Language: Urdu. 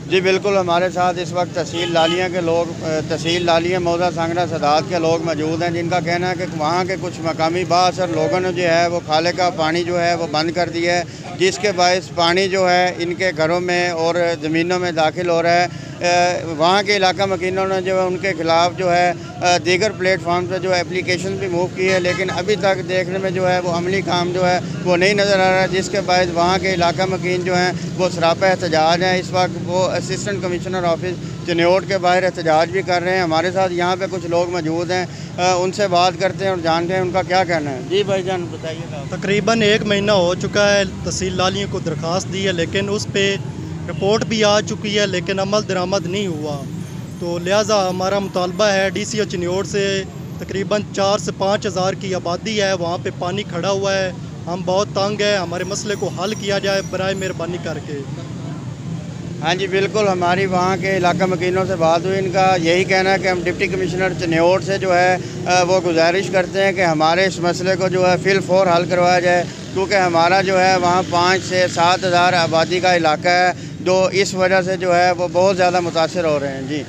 جی بالکل، ہمارے ساتھ اس وقت تحصیل لالیاں کے لوگ، تحصیل لالیاں موضع سانگڑا سداد کے لوگ موجود ہیں، جن کا کہنا ہے کہ وہاں کے کچھ مقامی بااثر لوگوں نے جو ہے وہ کھالے کا پانی جو ہے وہ بند کر دیا ہے، جس کے باعث پانی جو ہے ان کے گھروں میں اور زمینوں میں داخل ہو رہا ہے۔ وہاں کے علاقہ مکینوں نے جو ہے ان کے خلاف جو ہے دیگر پلیٹ فارم پہ جو اپلیکیشن بھی موو کی ہے، لیکن ابھی تک دیکھنے میں جو ہے وہ عملی کام جو ہے وہ نہیں نظر آ رہا ہے، جس کے باعث وہاں کے علاقہ مکین جو ہیں وہ سراپا احتجاج ہیں۔ اس وقت وہ اسسٹنٹ کمشنر آفس چنیوٹ کے باہر احتجاج بھی کر رہے ہیں۔ ہمارے ساتھ یہاں پہ کچھ لوگ موجود ہیں، ان سے بات کرتے ہیں اور جانتے ہیں ان کا کیا کہنا ہے۔ جی بھائی جان بتائیے گا۔ تقریباً 1 مہینہ ہو چکا ہے تحصیل لالیوں کو درخواست دی ہے، لیکن اس پہ رپورٹ بھی آ چکی ہے، لیکن عمل درآمد نہیں ہوا۔ تو لہٰذا ہمارا مطالبہ ہے ڈی سی او چنیوٹ سے، تقریباً 4 سے 5 ہزار کی آبادی ہے، وہاں پہ پانی کھڑا ہوا ہے، ہم بہت تنگ ہیں، ہمارے مسئلے کو حل کیا جائے برائے مہربانی کر کے۔ ہاں جی بالکل، ہماری وہاں کے علاقہ مکینوں سے بات ہوئی، ان کا یہی کہنا ہے کہ ہم ڈپٹی کمشنر چنیوٹ سے جو ہے وہ گزارش کرتے ہیں کہ ہمارے اس مسئلے کو جو ہے فی الفور حل کروایا جائے، کیونکہ ہمارا جو ہے وہاں 5 سے 7 ہزار آبادی کا علاقہ ہے، جو اس وجہ سے جو ہے وہ بہت زیادہ متاثر ہو رہے ہیں۔ جی